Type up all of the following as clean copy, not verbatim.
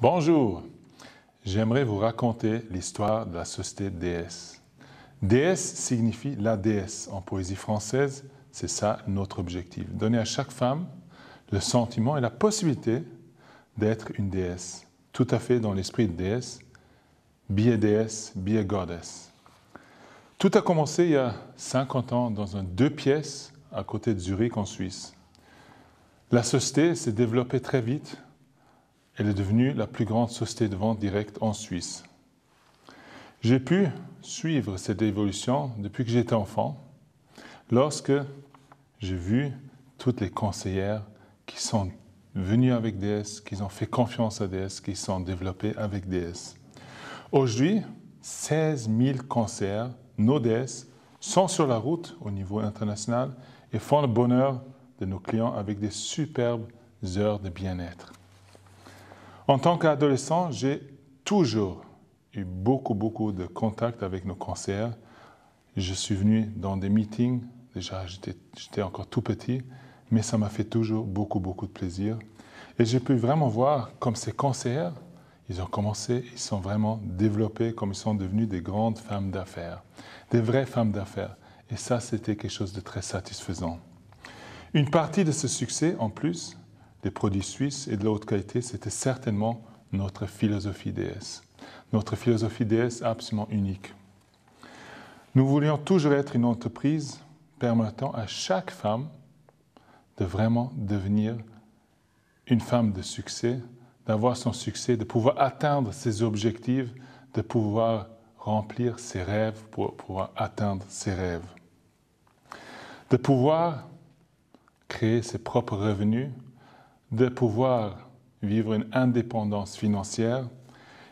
Bonjour, j'aimerais vous raconter l'histoire de la société déesse. Déesse signifie la déesse. En poésie française, c'est ça notre objectif. Donner à chaque femme le sentiment et la possibilité d'être une déesse. Tout à fait dans l'esprit de déesse, be a déesse, be a goddess. Tout a commencé il y a 50 ans dans un 2 pièces à côté de Zurich en Suisse. La société s'est développée très vite. Elle est devenue la plus grande société de vente directe en Suisse. J'ai pu suivre cette évolution depuis que j'étais enfant, lorsque j'ai vu toutes les conseillères qui sont venues avec DS, qui ont fait confiance à DS, qui sont développées avec DS. Aujourd'hui, 16 000 conseillères, nos DS, sont sur la route au niveau international et font le bonheur de nos clients avec des superbes heures de bien-être. En tant qu'adolescent, j'ai toujours eu beaucoup de contacts avec nos conseillères. Je suis venu dans des meetings, déjà j'étais encore tout petit, mais ça m'a fait toujours beaucoup de plaisir. Et j'ai pu vraiment voir comme ces conseillères, ils ont commencé, ils sont vraiment développés, comme ils sont devenus des grandes femmes d'affaires, des vraies femmes d'affaires. Et ça, c'était quelque chose de très satisfaisant. Une partie de ce succès, en plus, des produits suisses et de la haute qualité, c'était certainement notre philosophie DS. Notre philosophie DS absolument unique. Nous voulions toujours être une entreprise permettant à chaque femme de vraiment devenir une femme de succès, d'avoir son succès, de pouvoir atteindre ses objectifs, de pouvoir remplir ses rêves, pour pouvoir atteindre ses rêves. De pouvoir créer ses propres revenus, de pouvoir vivre une indépendance financière,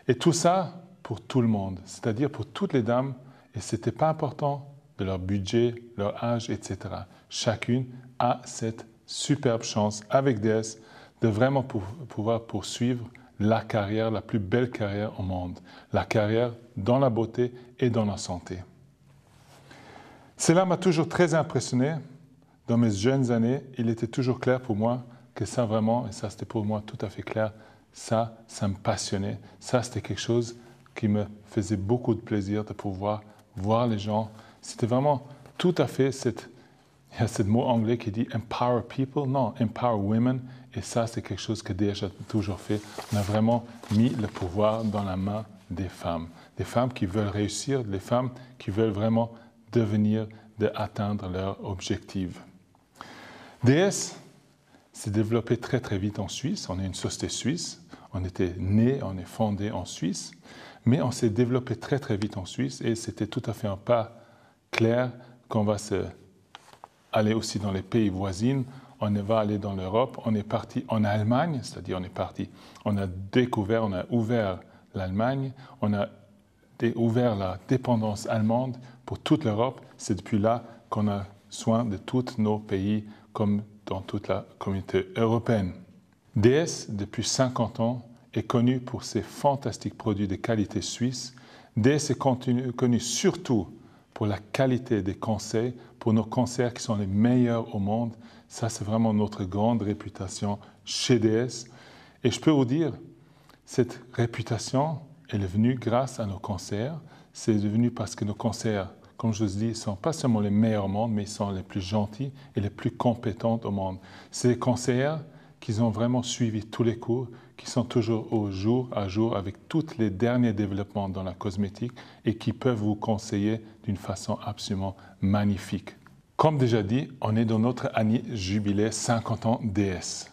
et tout ça pour tout le monde, c'est-à-dire pour toutes les dames, et ce n'était pas important de leur budget, leur âge, etc. Chacune a cette superbe chance avec DS de vraiment pouvoir poursuivre la carrière, la plus belle carrière au monde, la carrière dans la beauté et dans la santé. Cela m'a toujours très impressionné. Dans mes jeunes années, il était toujours clair pour moi que ça vraiment, et ça c'était pour moi tout à fait clair, ça me passionnait. Ça c'était quelque chose qui me faisait beaucoup de plaisir de pouvoir voir les gens. C'était vraiment tout à fait il y a ce mot anglais qui dit « empower people », non, « empower women ». Et ça c'est quelque chose que DH a toujours fait. On a vraiment mis le pouvoir dans la main des femmes qui veulent réussir, des femmes qui veulent vraiment devenir, atteindre leurs objectifs. DS s'est développé très vite en Suisse. On est une société suisse. On était né, on est fondé en Suisse. Mais on s'est développé très vite en Suisse et c'était tout à fait un pas clair qu'on va aller aussi dans les pays voisins. On va aller dans l'Europe. On est parti en Allemagne, c'est-à-dire on a découvert, on a ouvert l'Allemagne. On a ouvert la dépendance allemande pour toute l'Europe. C'est depuis là qu'on a soin de tous nos pays comme dans toute la communauté européenne. DS, depuis 50 ans, est connu pour ses fantastiques produits de qualité suisse. DS est connu surtout pour la qualité des conseils, pour nos conseils qui sont les meilleurs au monde. Ça, c'est vraiment notre grande réputation chez DS. Et je peux vous dire, cette réputation, elle est venue grâce à nos conseillers. C'est devenu parce que nos conseillers, comme je vous dis, ne sont pas seulement les meilleurs au monde, mais ils sont les plus gentils et les plus compétents au monde. C'est les conseillers qui ont vraiment suivi tous les cours, qui sont toujours au jour à jour avec tous les derniers développements dans la cosmétique et qui peuvent vous conseiller d'une façon absolument magnifique. Comme déjà dit, on est dans notre année jubilé 50 ans DS.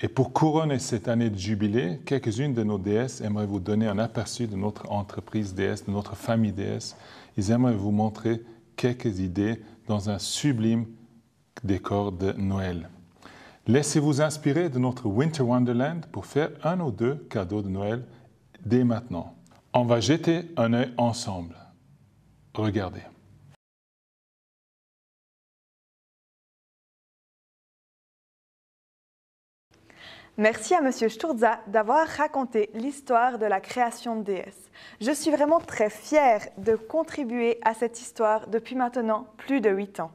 Et pour couronner cette année de jubilé, quelques-unes de nos DS aimeraient vous donner un aperçu de notre entreprise DS, de notre famille DS. Ils aimeraient vous montrer quelques idées dans un sublime décor de Noël. Laissez-vous inspirer de notre Winter Wonderland pour faire un ou deux cadeaux de Noël dès maintenant. On va jeter un œil ensemble. Regardez. Merci à M. Sturza d'avoir raconté l'histoire de la création de DS. Je suis vraiment très fière de contribuer à cette histoire depuis maintenant plus de 8 ans.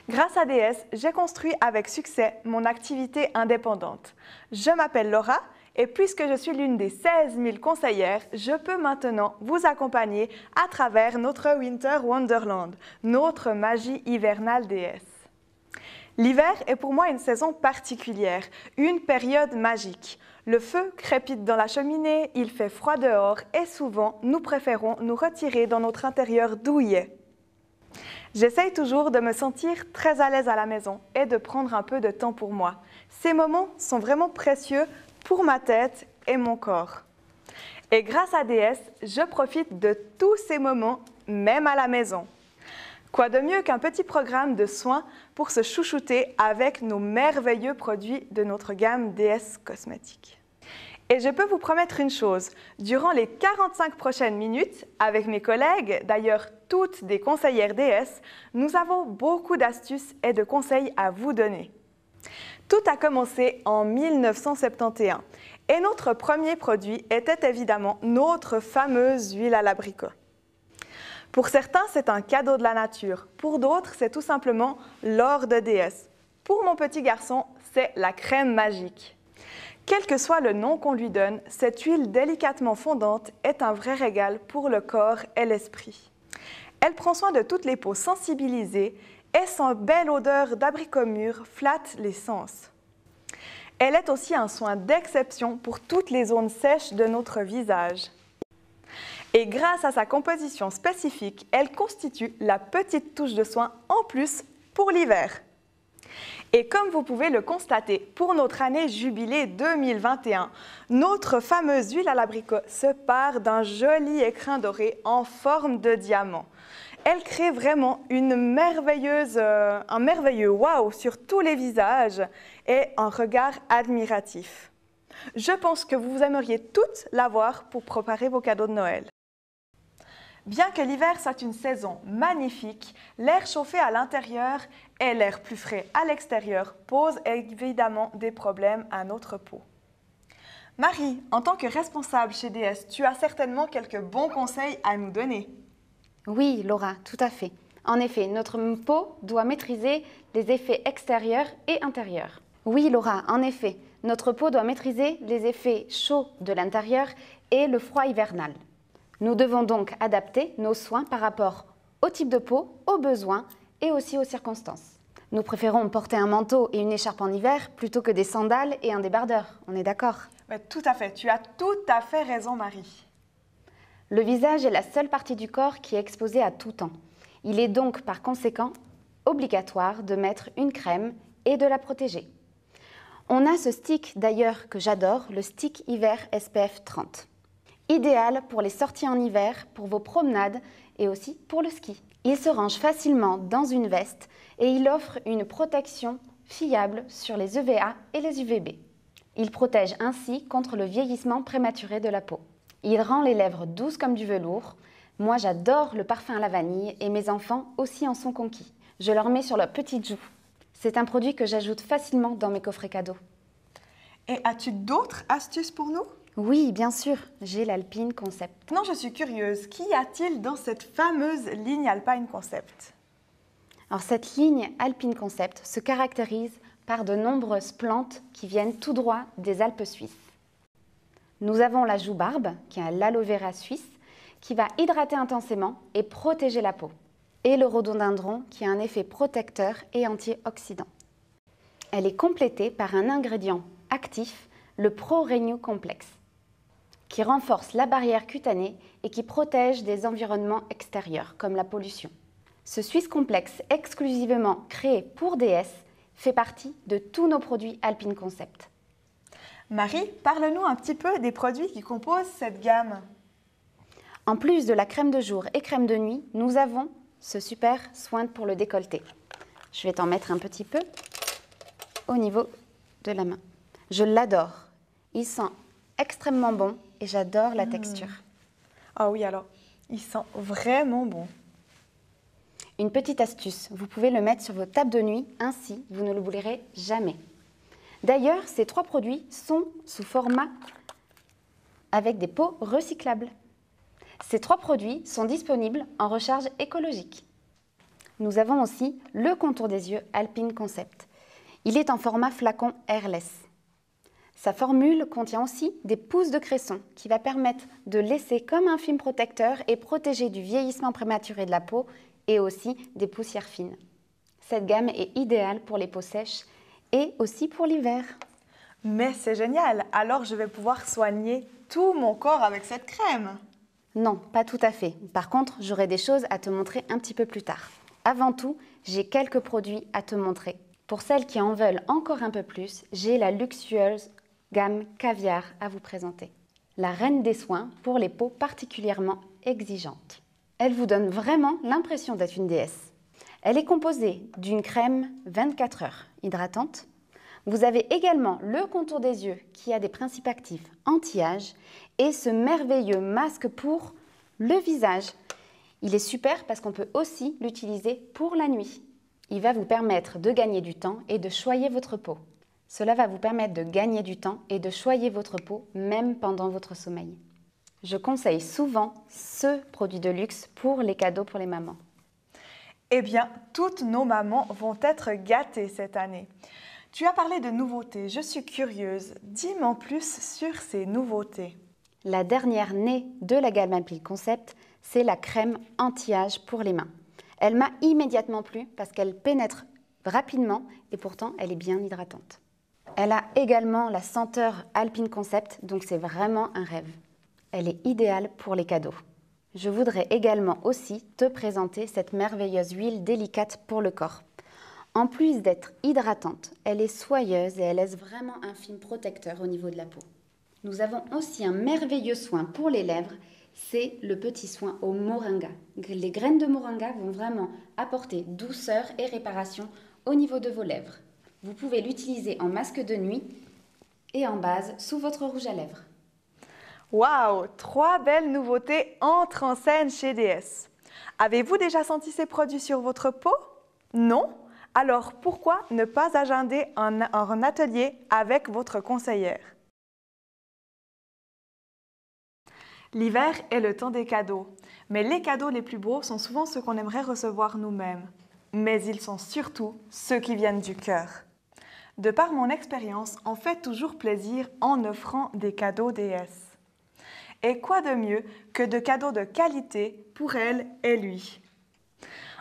Grâce à DS, j'ai construit avec succès mon activité indépendante. Je m'appelle Laura et puisque je suis l'une des 16 000 conseillères, je peux maintenant vous accompagner à travers notre Winter Wonderland, notre magie hivernale DS. L'hiver est pour moi une saison particulière, une période magique. Le feu crépite dans la cheminée, il fait froid dehors et souvent nous préférons nous retirer dans notre intérieur douillet. J'essaye toujours de me sentir très à l'aise à la maison et de prendre un peu de temps pour moi. Ces moments sont vraiment précieux pour ma tête et mon corps. Et grâce à DS, je profite de tous ces moments, même à la maison. Quoi de mieux qu'un petit programme de soins pour se chouchouter avec nos merveilleux produits de notre gamme DS Cosmétiques. Et je peux vous promettre une chose, durant les 45 prochaines minutes, avec mes collègues, d'ailleurs toutes des conseillères DS, nous avons beaucoup d'astuces et de conseils à vous donner. Tout a commencé en 1971 et notre premier produit était évidemment notre fameuse huile à l'abricot. Pour certains, c'est un cadeau de la nature. Pour d'autres, c'est tout simplement l'or de DS. Pour mon petit garçon, c'est la crème magique. Quel que soit le nom qu'on lui donne, cette huile délicatement fondante est un vrai régal pour le corps et l'esprit. Elle prend soin de toutes les peaux sensibilisées et son belle odeur d'abricot mûr flatte les sens. Elle est aussi un soin d'exception pour toutes les zones sèches de notre visage. Et grâce à sa composition spécifique, elle constitue la petite touche de soin en plus pour l'hiver. Et comme vous pouvez le constater, pour notre année jubilée 2021, notre fameuse huile à l'abricot se pare d'un joli écrin doré en forme de diamant. Elle crée vraiment un merveilleux wow sur tous les visages et un regard admiratif. Je pense que vous aimeriez toutes l'avoir pour préparer vos cadeaux de Noël. Bien que l'hiver soit une saison magnifique, l'air chauffé à l'intérieur et l'air plus frais à l'extérieur posent évidemment des problèmes à notre peau. Marie, en tant que responsable chez DS, tu as certainement quelques bons conseils à nous donner. Oui, Laura, tout à fait. En effet, notre peau doit maîtriser les effets extérieurs et intérieurs. Oui, Laura, en effet, notre peau doit maîtriser les effets chauds de l'intérieur et le froid hivernal. Nous devons donc adapter nos soins par rapport au type de peau, aux besoins et aussi aux circonstances. Nous préférons porter un manteau et une écharpe en hiver plutôt que des sandales et un débardeur. On est d'accord? Tout à fait, tu as tout à fait raison, Marie. Le visage est la seule partie du corps qui est exposée à tout temps. Il est donc par conséquent obligatoire de mettre une crème et de la protéger. On a ce stick d'ailleurs que j'adore, le stick hiver SPF 30. Idéal pour les sorties en hiver, pour vos promenades et aussi pour le ski. Il se range facilement dans une veste et il offre une protection fiable sur les EVA et les UVB. Il protège ainsi contre le vieillissement prématuré de la peau. Il rend les lèvres douces comme du velours. Moi, j'adore le parfum à la vanille et mes enfants aussi en sont conquis. Je leur mets sur leur petite joue. C'est un produit que j'ajoute facilement dans mes coffrets cadeaux. Et as-tu d'autres astuces pour nous ? Oui, bien sûr, j'ai l'Alpine Concept. Non, je suis curieuse. Qu'y a-t-il dans cette fameuse ligne Alpine Concept ? Alors, cette ligne Alpine Concept se caractérise par de nombreuses plantes qui viennent tout droit des Alpes suisses. Nous avons la joue-barbe, qui est l'aloe vera suisse, qui va hydrater intensément et protéger la peau. Et le rhododendron, qui a un effet protecteur et antioxydant. Elle est complétée par un ingrédient actif, le Pro-Renew Complex, qui renforce la barrière cutanée et qui protège des environnements extérieurs, comme la pollution. Ce Swiss Complex, exclusivement créé pour DS, fait partie de tous nos produits Alpine Concept. Marie, parle-nous un petit peu des produits qui composent cette gamme. En plus de la crème de jour et crème de nuit, nous avons ce super soin pour le décolleté. Je vais t'en mettre un petit peu au niveau de la main. Je l'adore. Il sent extrêmement bon et j'adore la texture. Ah oui, alors, il sent vraiment bon. Une petite astuce, vous pouvez le mettre sur vos tables de nuit, ainsi vous ne l'oublierez jamais. D'ailleurs, ces 3 produits sont sous format avec des pots recyclables. Ces 3 produits sont disponibles en recharge écologique. nous avons aussi le contour des yeux Alpine Concept. Il est en format flacon airless. Sa formule contient aussi des pousses de cresson qui va permettre de laisser comme un film protecteur et protéger du vieillissement prématuré de la peau et aussi des poussières fines. Cette gamme est idéale pour les peaux sèches et aussi pour l'hiver. Mais c'est génial, alors je vais pouvoir soigner tout mon corps avec cette crème. Non, pas tout à fait. Par contre, j'aurai des choses à te montrer un petit peu plus tard. Avant tout, j'ai quelques produits à te montrer. Pour celles qui en veulent encore un peu plus, j'ai la luxueuse gamme Caviar à vous présenter. La reine des soins pour les peaux particulièrement exigeantes. Elle vous donne vraiment l'impression d'être une déesse. Elle est composée d'une crème 24 heures hydratante. Vous avez également le contour des yeux qui a des principes actifs anti-âge et ce merveilleux masque pour le visage. Il est super parce qu'on peut aussi l'utiliser pour la nuit. Il va vous permettre de gagner du temps et de choyer votre peau. Cela va vous permettre de gagner du temps et de choyer votre peau même pendant votre sommeil. Je conseille souvent ce produit de luxe pour les cadeaux pour les mamans. Eh bien, toutes nos mamans vont être gâtées cette année. Tu as parlé de nouveautés, je suis curieuse. Dis-moi plus sur ces nouveautés. La dernière née de la gamme Alpine Concept, c'est la crème anti-âge pour les mains. Elle m'a immédiatement plu parce qu'elle pénètre rapidement et pourtant elle est bien hydratante. Elle a également la senteur Alpine Concept, donc c'est vraiment un rêve. Elle est idéale pour les cadeaux. Je voudrais également aussi te présenter cette merveilleuse huile délicate pour le corps. En plus d'être hydratante, elle est soyeuse et elle laisse vraiment un film protecteur au niveau de la peau. Nous avons aussi un merveilleux soin pour les lèvres, c'est le petit soin au moringa. Les graines de moringa vont vraiment apporter douceur et réparation au niveau de vos lèvres. Vous pouvez l'utiliser en masque de nuit et en base sous votre rouge à lèvres. Waouh, 3 belles nouveautés entrent en scène chez DS. Avez-vous déjà senti ces produits sur votre peau? Non? Alors pourquoi ne pas agender un atelier avec votre conseillère? L'hiver est le temps des cadeaux, mais les cadeaux les plus beaux sont souvent ceux qu'on aimerait recevoir nous-mêmes. Mais ils sont surtout ceux qui viennent du cœur. De par mon expérience, on fait toujours plaisir en offrant des cadeaux DS. Et quoi de mieux que de cadeaux de qualité pour elle et lui?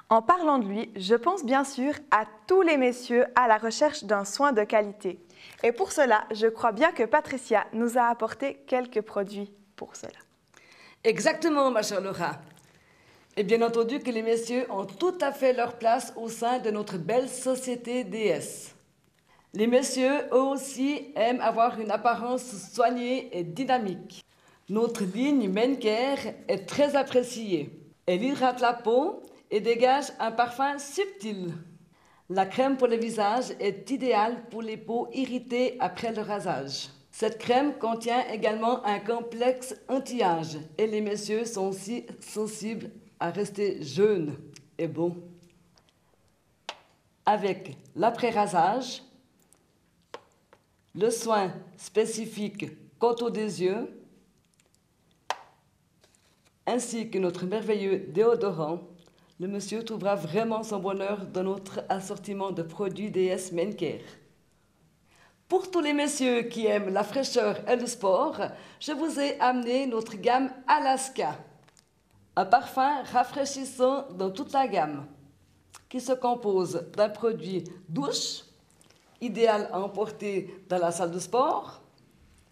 En parlant de lui, je pense bien sûr à tous les messieurs à la recherche d'un soin de qualité. Et pour cela, je crois bien que Patricia nous a apporté quelques produits pour cela. Exactement, ma chère Laura. Et bien entendu que les messieurs ont tout à fait leur place au sein de notre belle société DS. Les messieurs, eux aussi, aiment avoir une apparence soignée et dynamique. Notre ligne Men Care est très appréciée. Elle hydrate la peau et dégage un parfum subtil. La crème pour le visage est idéale pour les peaux irritées après le rasage. Cette crème contient également un complexe anti-âge et les messieurs sont aussi sensibles à rester jeunes et beaux. Avec l'après-rasage, le soin spécifique contour des yeux, ainsi que notre merveilleux déodorant, le monsieur trouvera vraiment son bonheur dans notre assortiment de produits DS Men Care. Pour tous les messieurs qui aiment la fraîcheur et le sport, je vous ai amené notre gamme Alaska. Un parfum rafraîchissant dans toute la gamme, qui se compose d'un produit douche, idéal à emporter dans la salle de sport,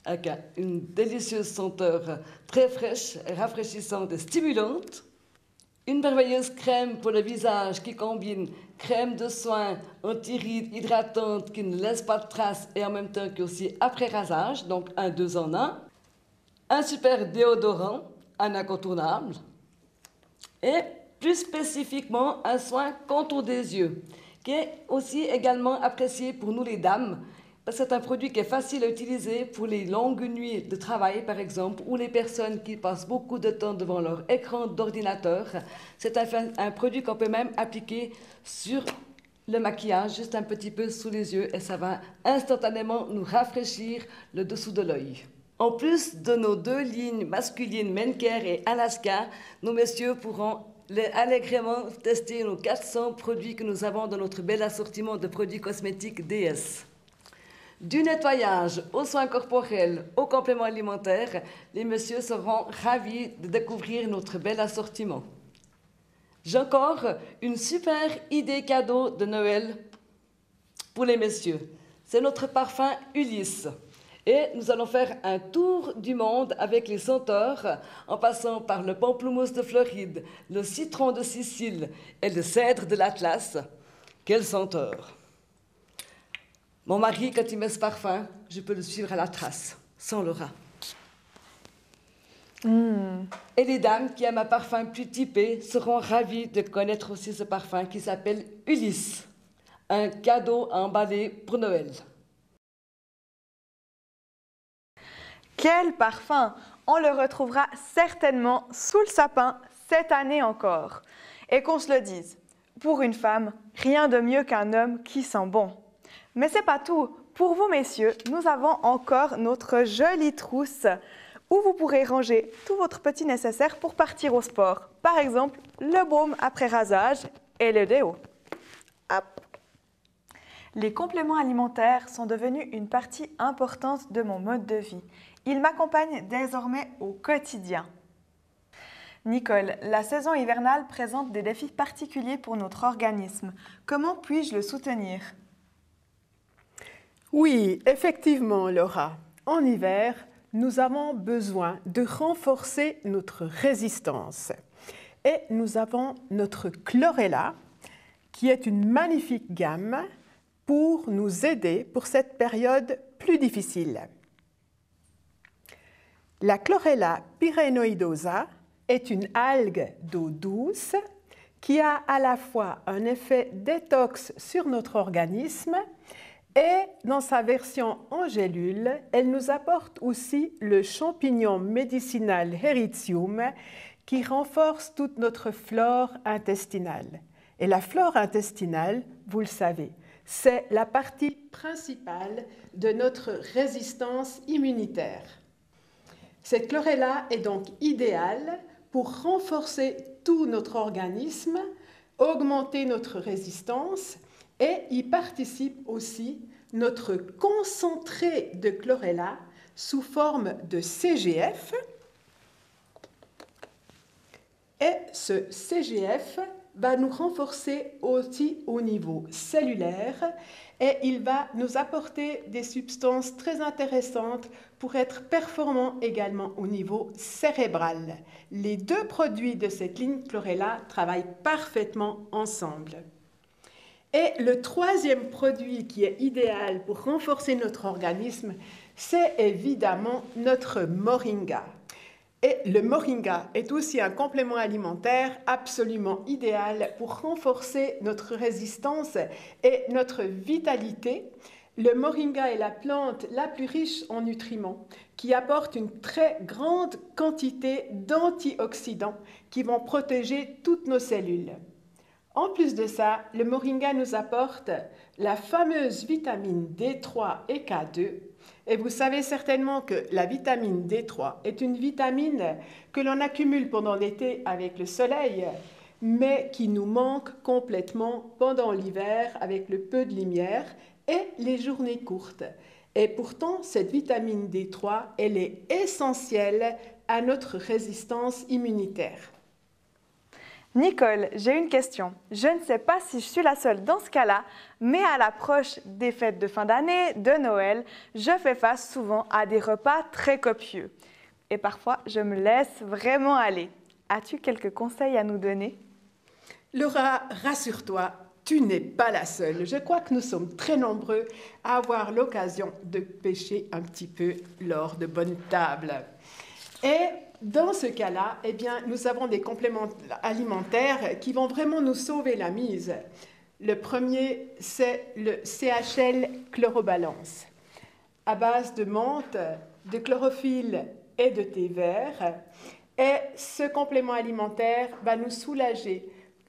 avec une délicieuse senteur très fraîche, rafraîchissante et stimulante. Une merveilleuse crème pour le visage qui combine crème de soin anti-rides hydratante qui ne laisse pas de traces et en même temps que aussi après rasage, donc un 2 en 1. Un super déodorant, un incontournable. Et plus spécifiquement un soin contour des yeux, qui est aussi également apprécié pour nous les dames, parce que c'est un produit qui est facile à utiliser pour les longues nuits de travail, par exemple, ou les personnes qui passent beaucoup de temps devant leur écran d'ordinateur. C'est un produit qu'on peut même appliquer sur le maquillage, juste un petit peu sous les yeux, et ça va instantanément nous rafraîchir le dessous de l'œil. En plus de nos 2 lignes masculines Men Care et Alaska, nos messieurs pourront allègrement tester nos 400 produits que nous avons dans notre bel assortiment de produits cosmétiques DS. Du nettoyage aux soins corporels, aux compléments alimentaires, les messieurs seront ravis de découvrir notre bel assortiment. J'ai encore une super idée cadeau de Noël pour les messieurs. C'est notre parfum Ulysse. Et nous allons faire un tour du monde avec les senteurs, en passant par le pamplemousse de Floride, le citron de Sicile et le cèdre de l'Atlas. Quelle senteur! Mon mari, quand il met ce parfum, je peux le suivre à la trace, sans Laura. Et les dames qui aiment un parfum plus typé seront ravies de connaître aussi ce parfum qui s'appelle Ulysse, un cadeau à emballer pour Noël. Quel parfum! On le retrouvera certainement sous le sapin cette année encore. Et qu'on se le dise, pour une femme, rien de mieux qu'un homme qui sent bon. Mais c'est pas tout. Pour vous, messieurs, nous avons encore notre jolie trousse où vous pourrez ranger tout votre petit nécessaire pour partir au sport. Par exemple, le baume après rasage et le déo. Hop. Les compléments alimentaires sont devenus une partie importante de mon mode de vie. Ils m'accompagnent désormais au quotidien. Nicole, la saison hivernale présente des défis particuliers pour notre organisme. Comment puis-je le soutenir? Oui, effectivement, Laura. En hiver, nous avons besoin de renforcer notre résistance. Et nous avons notre chlorella, qui est une magnifique gamme pour nous aider pour cette période plus difficile. La chlorella pyrénoidosa est une algue d'eau douce qui a à la fois un effet détox sur notre organisme et dans sa version en gélule, elle nous apporte aussi le champignon médicinal Heritium qui renforce toute notre flore intestinale. Et la flore intestinale, vous le savez, c'est la partie principale de notre résistance immunitaire. Cette chlorella est donc idéale pour renforcer tout notre organisme, augmenter notre résistance et y participe aussi notre concentré de chlorella sous forme de CGF. Et ce CGF va nous renforcer aussi au niveau cellulaire et il va nous apporter des substances très intéressantes pour être performants également au niveau cérébral. Les deux produits de cette ligne chlorella travaillent parfaitement ensemble. Et le troisième produit qui est idéal pour renforcer notre organisme, c'est évidemment notre moringa. Et le moringa est aussi un complément alimentaire absolument idéal pour renforcer notre résistance et notre vitalité. Le moringa est la plante la plus riche en nutriments qui apporte une très grande quantité d'antioxydants qui vont protéger toutes nos cellules. En plus de ça, le moringa nous apporte la fameuse vitamine D3 et K2. Et vous savez certainement que la vitamine D3 est une vitamine que l'on accumule pendant l'été avec le soleil, mais qui nous manque complètement pendant l'hiver avec le peu de lumière et les journées courtes. Et pourtant, cette vitamine D3, elle est essentielle à notre résistance immunitaire. Nicole, j'ai une question. Je ne sais pas si je suis la seule dans ce cas-là, mais à l'approche des fêtes de fin d'année, de Noël, je fais face souvent à des repas très copieux. Et parfois, je me laisse vraiment aller. As-tu quelques conseils à nous donner? Laura, rassure-toi, tu n'es pas la seule. Je crois que nous sommes très nombreux à avoir l'occasion de pêcher un petit peu lors de bonnes tables. Et dans ce cas-là, eh bien, nous avons des compléments alimentaires qui vont vraiment nous sauver la mise. Le premier, c'est le CHL Chlorobalance, à base de menthe, de chlorophylle et de thé vert. Et ce complément alimentaire va nous soulager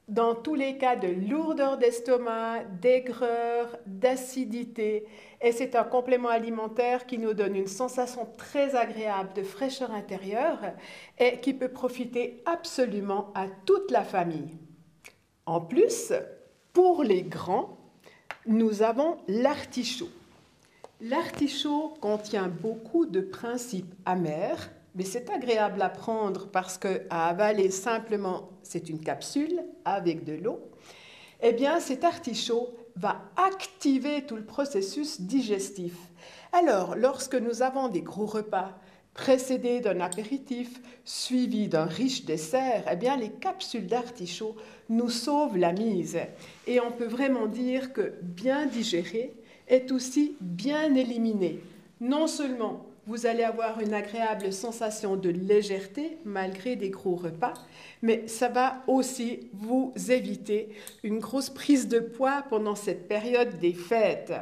dans tous les cas de lourdeur d'estomac, d'aigreur, d'acidité. Et c'est un complément alimentaire qui nous donne une sensation très agréable de fraîcheur intérieure et qui peut profiter absolument à toute la famille. En plus, pour les grands, nous avons l'artichaut. L'artichaut contient beaucoup de principes amers, mais c'est agréable à prendre parce qu'à avaler simplement, c'est une capsule avec de l'eau. Eh bien, cet artichaut va activer tout le processus digestif. Alors, lorsque nous avons des gros repas précédés d'un apéritif, suivis d'un riche dessert, eh bien, les capsules d'artichaut nous sauvent la mise. Et on peut vraiment dire que bien digérer est aussi bien éliminé. Non seulement vous allez avoir une agréable sensation de légèreté malgré des gros repas, mais ça va aussi vous éviter une grosse prise de poids pendant cette période des fêtes.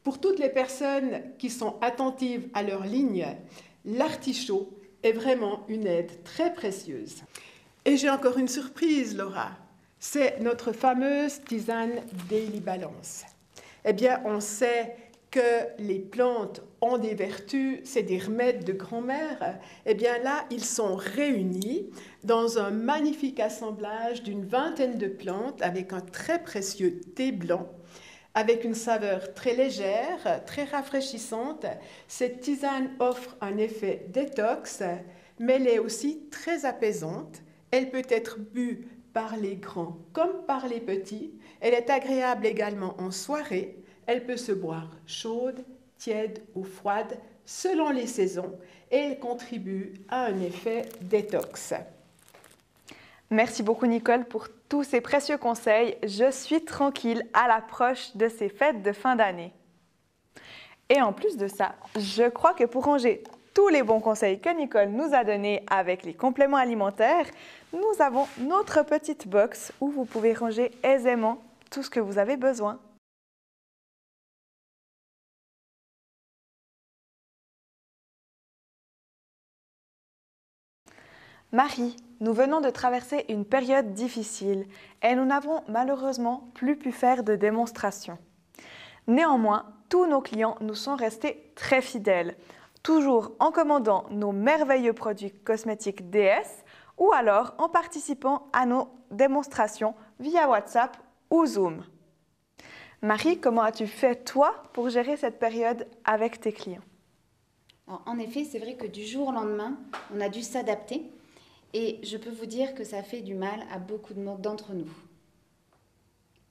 Pour toutes les personnes qui sont attentives à leur ligne, l'artichaut est vraiment une aide très précieuse. Et j'ai encore une surprise, Laura. C'est notre fameuse tisane Daily Balance. Eh bien, on sait que les plantes ont des vertus, c'est des remèdes de grand-mère. Eh bien là, ils sont réunis dans un magnifique assemblage d'une vingtaine de plantes avec un très précieux thé blanc, avec une saveur très légère, très rafraîchissante. Cette tisane offre un effet détox, mais elle est aussi très apaisante. Elle peut être bue par les grands comme par les petits. Elle est agréable également en soirée. Elle peut se boire chaude, tiède ou froide selon les saisons et elle contribue à un effet détox. Merci beaucoup Nicole pour tous ces précieux conseils. Je suis tranquille à l'approche de ces fêtes de fin d'année. Et en plus de ça, je crois que pour ranger tous les bons conseils que Nicole nous a donnés avec les compléments alimentaires, nous avons notre petite box où vous pouvez ranger aisément tout ce que vous avez besoin. Marie, nous venons de traverser une période difficile et nous n'avons malheureusement plus pu faire de démonstration. Néanmoins, tous nos clients nous sont restés très fidèles, toujours en commandant nos merveilleux produits cosmétiques DS ou alors en participant à nos démonstrations via WhatsApp ou Zoom. Marie, comment as-tu fait toi pour gérer cette période avec tes clients? Alors, en effet, c'est vrai que du jour au lendemain, on a dû s'adapter. Et je peux vous dire que ça fait du mal à beaucoup d'entre nous.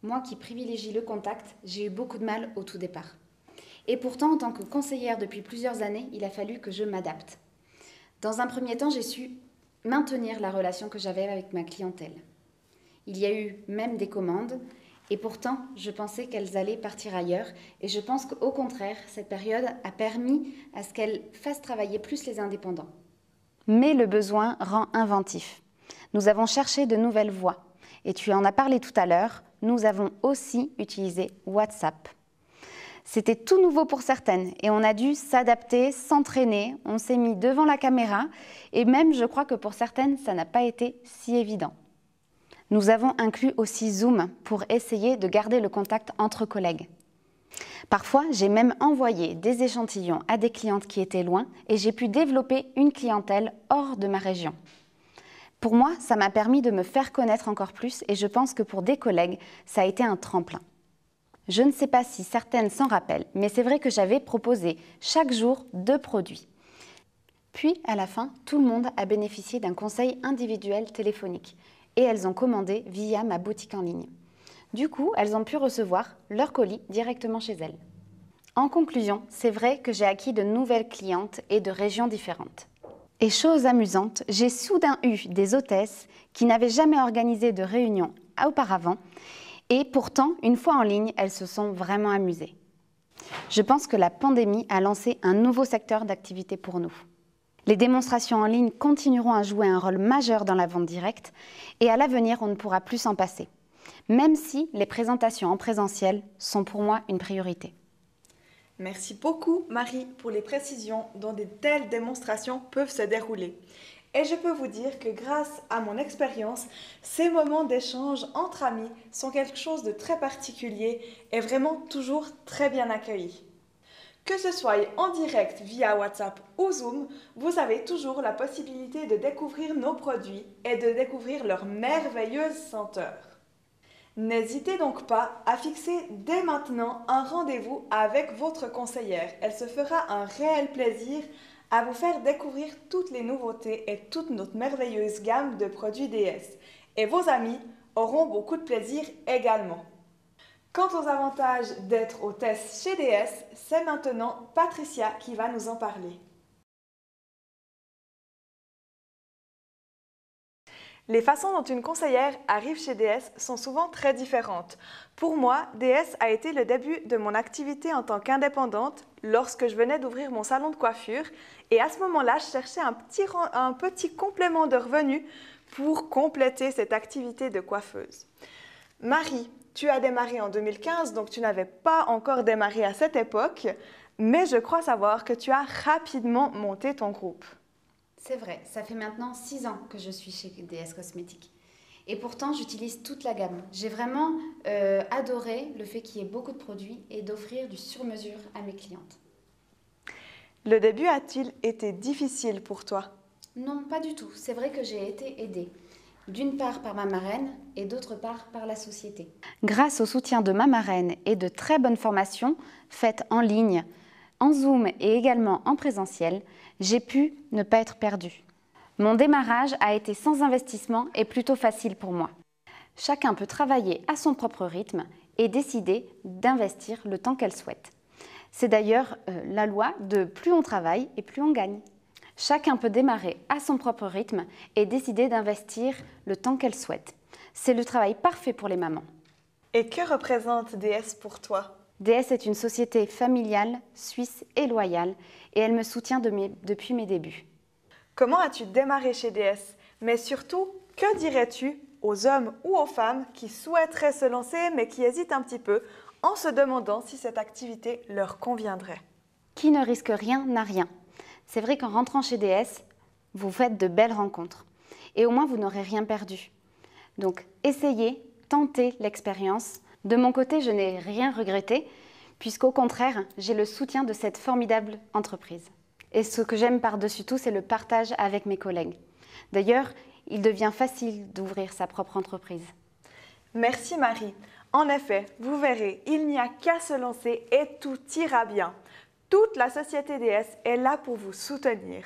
Moi qui privilégie le contact, j'ai eu beaucoup de mal au tout départ. Et pourtant, en tant que conseillère depuis plusieurs années, il a fallu que je m'adapte. Dans un premier temps, j'ai su maintenir la relation que j'avais avec ma clientèle. Il y a eu même des commandes, et pourtant, je pensais qu'elles allaient partir ailleurs. Et je pense qu'au contraire, cette période a permis à ce qu'elles fassent travailler plus les indépendants. Mais le besoin rend inventif. Nous avons cherché de nouvelles voies. Et tu en as parlé tout à l'heure, nous avons aussi utilisé WhatsApp. C'était tout nouveau pour certaines et on a dû s'adapter, s'entraîner. On s'est mis devant la caméra et même, je crois que pour certaines, ça n'a pas été si évident. Nous avons inclus aussi Zoom pour essayer de garder le contact entre collègues. Parfois, j'ai même envoyé des échantillons à des clientes qui étaient loin et j'ai pu développer une clientèle hors de ma région. Pour moi, ça m'a permis de me faire connaître encore plus et je pense que pour des collègues, ça a été un tremplin. Je ne sais pas si certaines s'en rappellent, mais c'est vrai que j'avais proposé chaque jour 2 produits. Puis, à la fin, tout le monde a bénéficié d'un conseil individuel téléphonique et elles ont commandé via ma boutique en ligne. Du coup, elles ont pu recevoir leur colis directement chez elles. En conclusion, c'est vrai que j'ai acquis de nouvelles clientes et de régions différentes. Et chose amusante, j'ai soudain eu des hôtesses qui n'avaient jamais organisé de réunion auparavant et pourtant, une fois en ligne, elles se sont vraiment amusées. Je pense que la pandémie a lancé un nouveau secteur d'activité pour nous. Les démonstrations en ligne continueront à jouer un rôle majeur dans la vente directe et à l'avenir, on ne pourra plus s'en passer. Même si les présentations en présentiel sont pour moi une priorité. Merci beaucoup Marie pour les précisions dont de telles démonstrations peuvent se dérouler. Et je peux vous dire que grâce à mon expérience, ces moments d'échange entre amis sont quelque chose de très particulier et vraiment toujours très bien accueillis. Que ce soit en direct via WhatsApp ou Zoom, vous avez toujours la possibilité de découvrir nos produits et de découvrir leur merveilleuse senteur. N'hésitez donc pas à fixer dès maintenant un rendez-vous avec votre conseillère. Elle se fera un réel plaisir à vous faire découvrir toutes les nouveautés et toute notre merveilleuse gamme de produits DS. Et vos amis auront beaucoup de plaisir également. Quant aux avantages d'être hôtesse chez DS, c'est maintenant Patricia qui va nous en parler. Les façons dont une conseillère arrive chez DS sont souvent très différentes. Pour moi, DS a été le début de mon activité en tant qu'indépendante lorsque je venais d'ouvrir mon salon de coiffure et à ce moment-là, je cherchais un petit complément de revenu pour compléter cette activité de coiffeuse. Marie, tu as démarré en 2015, donc tu n'avais pas encore démarré à cette époque, mais je crois savoir que tu as rapidement monté ton groupe. C'est vrai, ça fait maintenant 6 ans que je suis chez DS Cosmétiques. Et pourtant, j'utilise toute la gamme. J'ai vraiment adoré le fait qu'il y ait beaucoup de produits et d'offrir du sur-mesure à mes clientes. Le début a-t-il été difficile pour toi? Non, pas du tout. C'est vrai que j'ai été aidée. D'une part par ma marraine et d'autre part par la société. Grâce au soutien de ma marraine et de très bonnes formations faites en ligne, en Zoom et également en présentiel, j'ai pu ne pas être perdue. Mon démarrage a été sans investissement et plutôt facile pour moi. Chacun peut travailler à son propre rythme et décider d'investir le temps qu'elle souhaite. C'est d'ailleurs la loi de plus on travaille et plus on gagne. Chacun peut démarrer à son propre rythme et décider d'investir le temps qu'elle souhaite. C'est le travail parfait pour les mamans. Et que représente DS pour toi? DS est une société familiale, suisse et loyale et elle me soutient depuis mes débuts. Comment as-tu démarré chez DS? Mais surtout, que dirais-tu aux hommes ou aux femmes qui souhaiteraient se lancer mais qui hésitent un petit peu en se demandant si cette activité leur conviendrait? Qui ne risque rien n'a rien. C'est vrai qu'en rentrant chez DS, vous faites de belles rencontres et au moins vous n'aurez rien perdu. Donc essayez, tentez l'expérience. De mon côté, je n'ai rien regretté puisqu'au contraire, j'ai le soutien de cette formidable entreprise. Et ce que j'aime par-dessus tout, c'est le partage avec mes collègues. D'ailleurs, il devient facile d'ouvrir sa propre entreprise. Merci Marie. En effet, vous verrez, il n'y a qu'à se lancer et tout ira bien. Toute la société DS est là pour vous soutenir.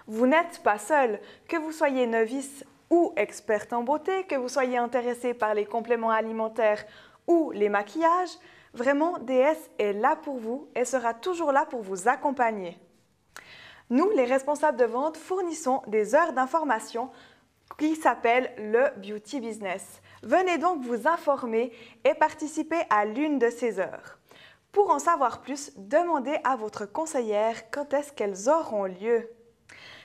Vous n'êtes pas seul, que vous soyez novice ou experte en beauté, que vous soyez intéressé par les compléments alimentaires ou les maquillages, vraiment DS est là pour vous et sera toujours là pour vous accompagner. Nous, les responsables de vente, fournissons des heures d'information qui s'appellent le Beauty Business. Venez donc vous informer et participer à l'une de ces heures. Pour en savoir plus, demandez à votre conseillère quand est-ce qu'elles auront lieu.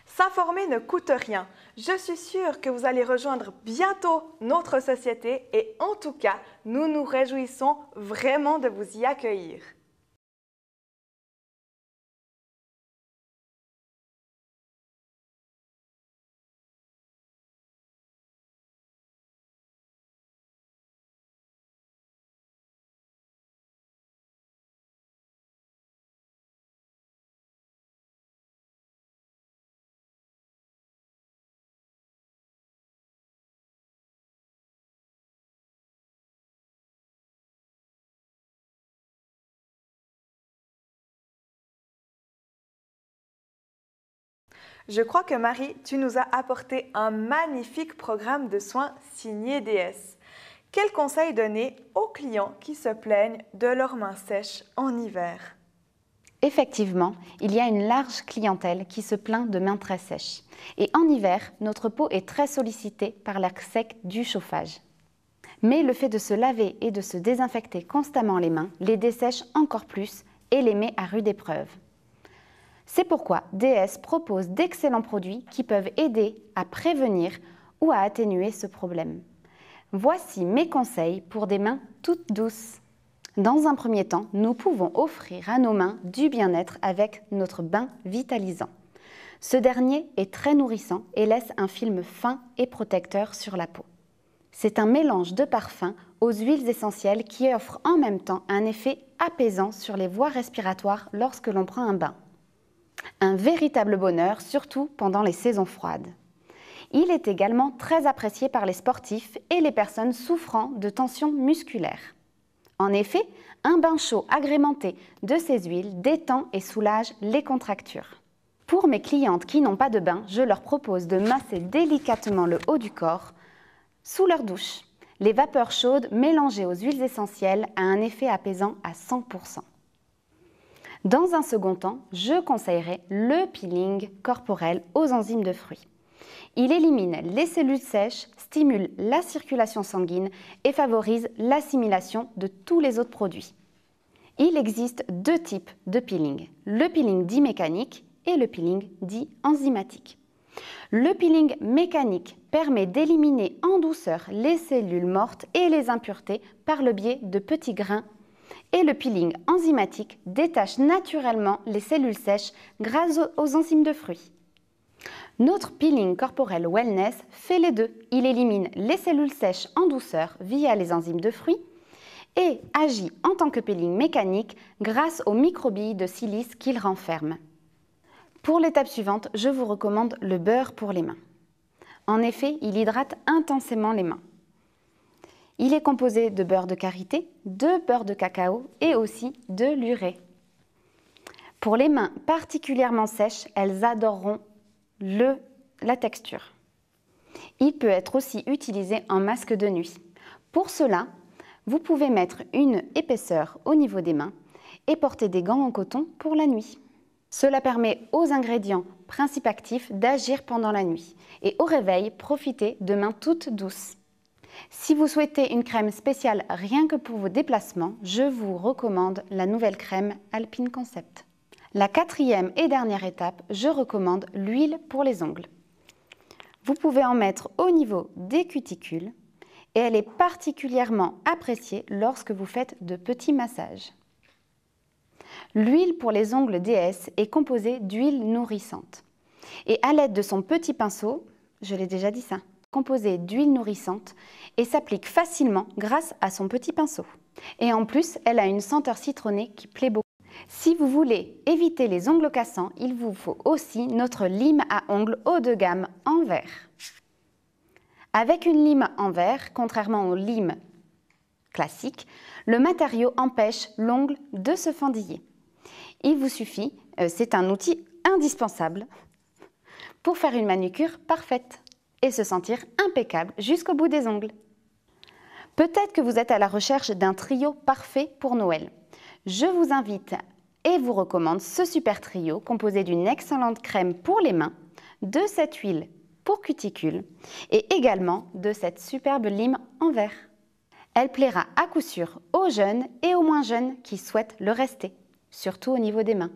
S'informer ne coûte rien. Je suis sûre que vous allez rejoindre bientôt notre société et en tout cas, nous nous réjouissons vraiment de vous y accueillir. Je crois que Marie, tu nous as apporté un magnifique programme de soins signé DS. Quels conseils donner aux clients qui se plaignent de leurs mains sèches en hiver? Effectivement, il y a une large clientèle qui se plaint de mains très sèches. Et en hiver, notre peau est très sollicitée par l'air sec du chauffage. Mais le fait de se laver et de se désinfecter constamment les mains les dessèche encore plus et les met à rude épreuve. C'est pourquoi DS propose d'excellents produits qui peuvent aider à prévenir ou à atténuer ce problème. Voici mes conseils pour des mains toutes douces. Dans un premier temps, nous pouvons offrir à nos mains du bien-être avec notre bain vitalisant. Ce dernier est très nourrissant et laisse un film fin et protecteur sur la peau. C'est un mélange de parfums aux huiles essentielles qui offre en même temps un effet apaisant sur les voies respiratoires lorsque l'on prend un bain. Un véritable bonheur, surtout pendant les saisons froides. Il est également très apprécié par les sportifs et les personnes souffrant de tensions musculaires. En effet, un bain chaud agrémenté de ces huiles détend et soulage les contractures. Pour mes clientes qui n'ont pas de bain, je leur propose de masser délicatement le haut du corps sous leur douche. Les vapeurs chaudes mélangées aux huiles essentielles a un effet apaisant à 100%. Dans un second temps, je conseillerais le peeling corporel aux enzymes de fruits. Il élimine les cellules sèches, stimule la circulation sanguine et favorise l'assimilation de tous les autres produits. Il existe deux types de peeling, le peeling dit mécanique et le peeling dit enzymatique. Le peeling mécanique permet d'éliminer en douceur les cellules mortes et les impuretés par le biais de petits grains. Et le peeling enzymatique détache naturellement les cellules sèches grâce aux enzymes de fruits. Notre peeling corporel wellness fait les deux. Il élimine les cellules sèches en douceur via les enzymes de fruits et agit en tant que peeling mécanique grâce aux microbilles de silice qu'il renferme. Pour l'étape suivante, je vous recommande le beurre pour les mains. En effet, il hydrate intensément les mains. Il est composé de beurre de karité, de beurre de cacao et aussi de lurée. Pour les mains particulièrement sèches, elles adoreront la texture. Il peut être aussi utilisé en masque de nuit. Pour cela, vous pouvez mettre une épaisseur au niveau des mains et porter des gants en coton pour la nuit. Cela permet aux ingrédients principes actifs d'agir pendant la nuit et au réveil, profitez de mains toutes douces. Si vous souhaitez une crème spéciale rien que pour vos déplacements, je vous recommande la nouvelle crème Alpine Concept. La quatrième et dernière étape, je recommande l'huile pour les ongles. Vous pouvez en mettre au niveau des cuticules et elle est particulièrement appréciée lorsque vous faites de petits massages. L'huile pour les ongles DS est composée d'huile nourrissante. Et à l'aide de son petit pinceau, je l'ai déjà dit ça, composée d'huile nourrissante et s'applique facilement grâce à son petit pinceau. Et en plus, elle a une senteur citronnée qui plaît beaucoup. Si vous voulez éviter les ongles cassants, il vous faut aussi notre lime à ongles haut de gamme en verre. Avec une lime en verre, contrairement aux limes classiques, le matériau empêche l'ongle de se fendiller. Il vous suffit, c'est un outil indispensable pour faire une manucure parfaite et se sentir impeccable jusqu'au bout des ongles. Peut-être que vous êtes à la recherche d'un trio parfait pour Noël. Je vous invite et vous recommande ce super trio composé d'une excellente crème pour les mains, de cette huile pour cuticules et également de cette superbe lime en verre. Elle plaira à coup sûr aux jeunes et aux moins jeunes qui souhaitent le rester, surtout au niveau des mains.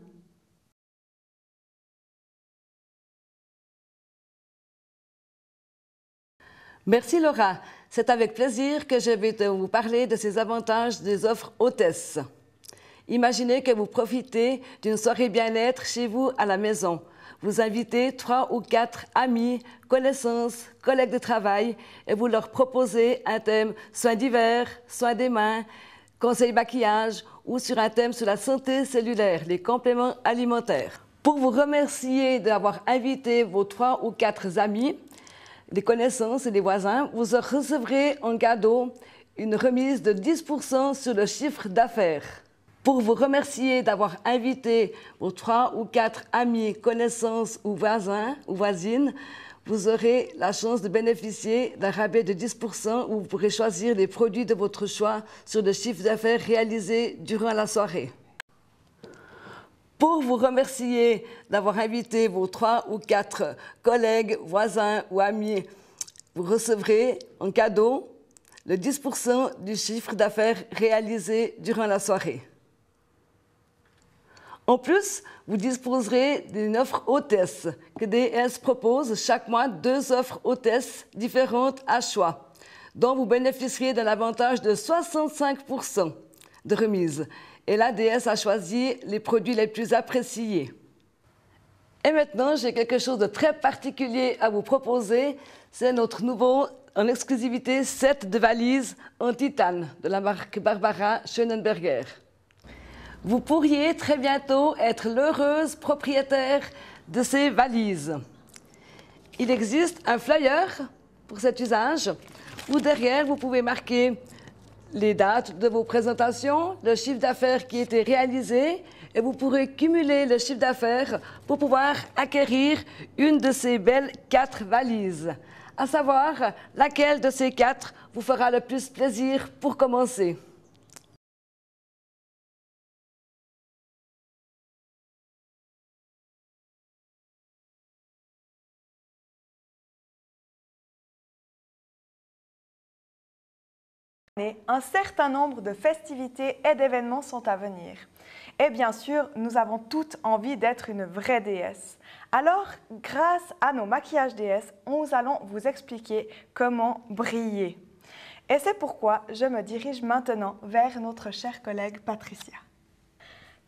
Merci Laura. C'est avec plaisir que je vais vous parler de ces avantages des offres hôtesses. Imaginez que vous profitez d'une soirée bien-être chez vous à la maison. Vous invitez 3 ou 4 amis, connaissances, collègues de travail et vous leur proposez un thème soins d'hiver, soins des mains, conseils maquillage ou sur un thème sur la santé cellulaire, les compléments alimentaires. Pour vous remercier d'avoir invité vos 3 ou 4 amis, les connaissances et les voisins, vous recevrez en cadeau une remise de 10% sur le chiffre d'affaires. Pour vous remercier d'avoir invité vos 3 ou 4 amis, connaissances ou voisins ou voisines, vous aurez la chance de bénéficier d'un rabais de 10% où vous pourrez choisir les produits de votre choix sur le chiffre d'affaires réalisé durant la soirée. Pour vous remercier d'avoir invité vos 3 ou 4 collègues, voisins ou amis, vous recevrez en cadeau le 10% du chiffre d'affaires réalisé durant la soirée. En plus, vous disposerez d'une offre hôtesse que DS propose chaque mois 2 offres hôtesses différentes à choix, dont vous bénéficierez d'un avantage de 65% de remise. Et la DS a choisi les produits les plus appréciés. Et maintenant, j'ai quelque chose de très particulier à vous proposer. C'est notre nouveau, en exclusivité, set de valises en titane de la marque Barbara Schönenberger. Vous pourriez très bientôt être l'heureuse propriétaire de ces valises. Il existe un flyer pour cet usage où derrière, vous pouvez marquer les dates de vos présentations, le chiffre d'affaires qui a été réalisé, et vous pourrez cumuler le chiffre d'affaires pour pouvoir acquérir une de ces belles 4 valises. À savoir, laquelle de ces 4 vous fera le plus plaisir pour commencer. Un certain nombre de festivités et d'événements sont à venir. Et bien sûr, nous avons toutes envie d'être une vraie déesse. Alors, grâce à nos maquillages déesses, nous allons vous expliquer comment briller. Et c'est pourquoi je me dirige maintenant vers notre chère collègue Patricia.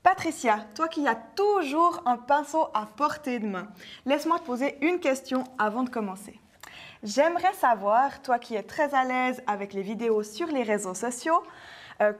Patricia, toi qui as toujours un pinceau à portée de main, laisse-moi te poser une question avant de commencer. J'aimerais savoir, toi qui es très à l'aise avec les vidéos sur les réseaux sociaux,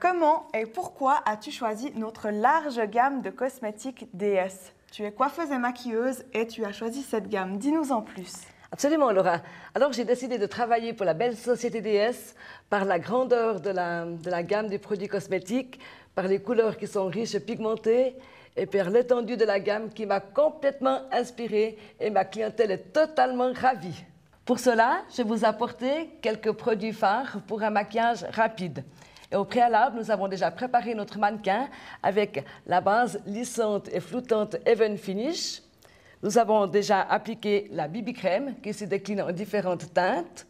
comment et pourquoi as-tu choisi notre large gamme de cosmétiques DS? Tu es coiffeuse et maquilleuse et tu as choisi cette gamme. Dis-nous en plus. Absolument, Laura. Alors, j'ai décidé de travailler pour la belle société DS par la grandeur de la gamme des produits cosmétiques, par les couleurs qui sont riches et pigmentées, et par l'étendue de la gamme qui m'a complètement inspirée et ma clientèle est totalement ravie. Pour cela, je vais vous apporter quelques produits phares pour un maquillage rapide. Et au préalable, nous avons déjà préparé notre mannequin avec la base lissante et flottante Even Finish. Nous avons déjà appliqué la BB Crème qui se décline en différentes teintes.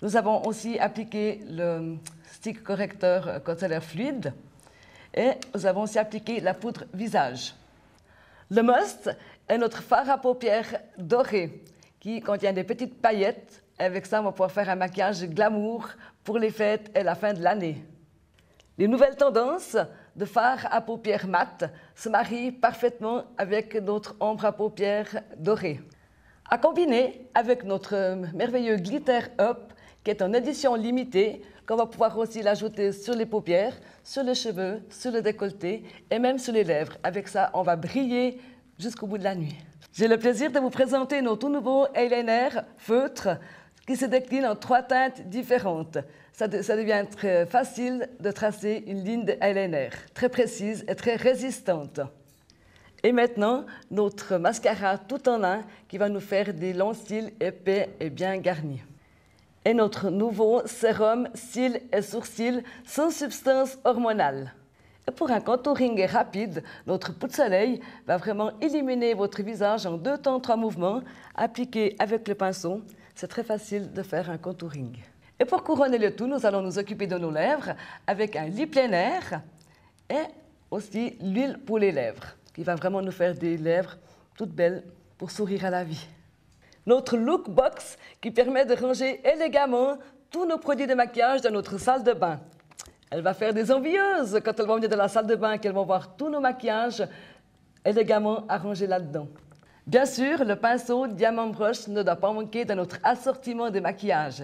Nous avons aussi appliqué le stick correcteur concealer fluide. Et nous avons aussi appliqué la poudre visage. Le must est notre fard à paupières doré qui contient des petites paillettes. Avec ça, on va pouvoir faire un maquillage glamour pour les fêtes et la fin de l'année. Les nouvelles tendances de fard à paupières mat se marient parfaitement avec notre ombre à paupières dorée. À combiner avec notre merveilleux Glitter Up qui est en édition limitée, qu'on va pouvoir aussi l'ajouter sur les paupières, sur les cheveux, sur le décolleté et même sur les lèvres. Avec ça, on va briller jusqu'au bout de la nuit. J'ai le plaisir de vous présenter nos tout nouveaux eyeliners feutres qui se déclinent en 3 teintes différentes. Ça devient très facile de tracer une ligne d'eyeliner très précise et très résistante. Et maintenant, notre mascara tout en un qui va nous faire des longs cils épais et bien garnis. Et notre nouveau sérum cils et sourcils sans substance hormonale. Et pour un contouring rapide, notre poudre soleil va vraiment illuminer votre visage en 2 temps 3 mouvements, appliqués avec le pinceau. C'est très facile de faire un contouring. Et pour couronner le tout, nous allons nous occuper de nos lèvres avec un lip liner et aussi l'huile pour les lèvres, qui va vraiment nous faire des lèvres toutes belles pour sourire à la vie. Notre look box qui permet de ranger élégamment tous nos produits de maquillage dans notre salle de bain. Elle va faire des envieuses quand elles vont venir de la salle de bain, qu'elles vont voir tous nos maquillages élégamment arrangés là-dedans. Bien sûr, le pinceau Diamant Brush ne doit pas manquer dans notre assortiment de maquillage.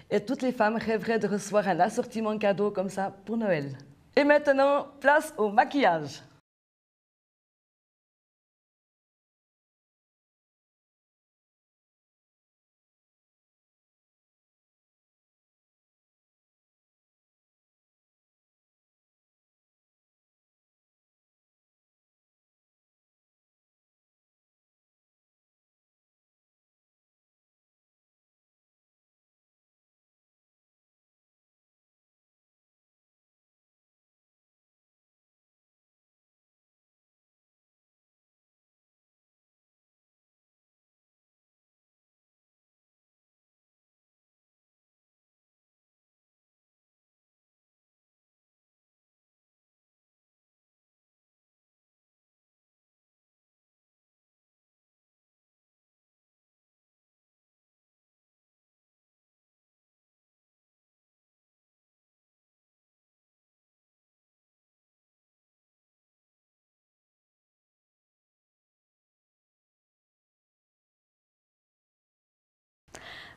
Et toutes les femmes rêveraient de recevoir un assortiment cadeau comme ça pour Noël. Et maintenant, place au maquillage.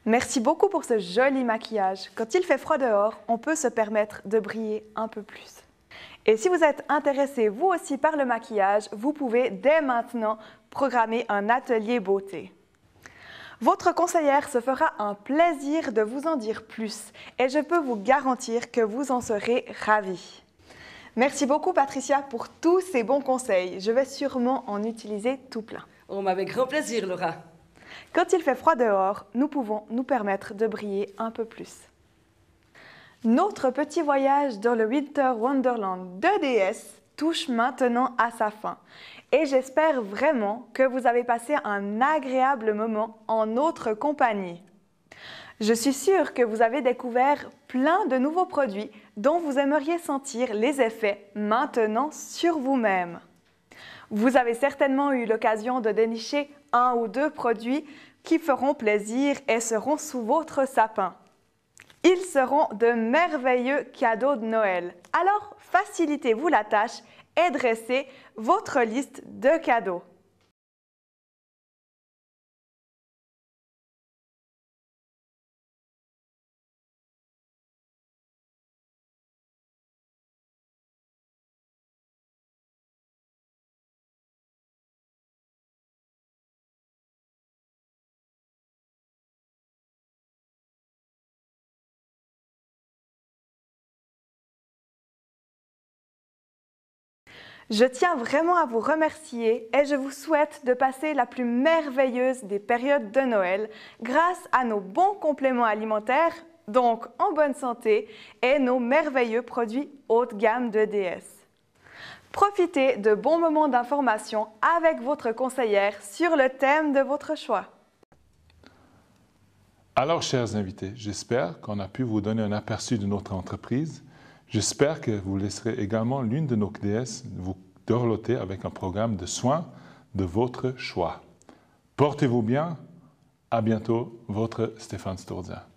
Merci beaucoup pour ce joli maquillage. Quand il fait froid dehors, on peut se permettre de briller un peu plus. Et si vous êtes intéressé vous aussi par le maquillage, vous pouvez dès maintenant programmer un atelier beauté. Votre conseillère se fera un plaisir de vous en dire plus et je peux vous garantir que vous en serez ravis. Merci beaucoup Patricia pour tous ces bons conseils. Je vais sûrement en utiliser tout plein. On m'avait grand plaisir, Laura. Quand il fait froid dehors, nous pouvons nous permettre de briller un peu plus. Notre petit voyage dans le Winter Wonderland de DS touche maintenant à sa fin. Et j'espère vraiment que vous avez passé un agréable moment en notre compagnie. Je suis sûre que vous avez découvert plein de nouveaux produits dont vous aimeriez sentir les effets maintenant sur vous-même. Vous avez certainement eu l'occasion de dénicher 1 ou 2 produits qui feront plaisir et seront sous votre sapin. Ils seront de merveilleux cadeaux de Noël. Alors, facilitez-vous la tâche et dressez votre liste de cadeaux. Je tiens vraiment à vous remercier et je vous souhaite de passer la plus merveilleuse des périodes de Noël grâce à nos bons compléments alimentaires, donc en bonne santé, et nos merveilleux produits haut de gamme de DS. Profitez de bons moments d'information avec votre conseillère sur le thème de votre choix. Alors, chers invités, j'espère qu'on a pu vous donner un aperçu de notre entreprise. J'espère que vous laisserez également l'une de nos DS vous dorloter avec un programme de soins de votre choix. Portez-vous bien. À bientôt, votre Stéphane Sturza.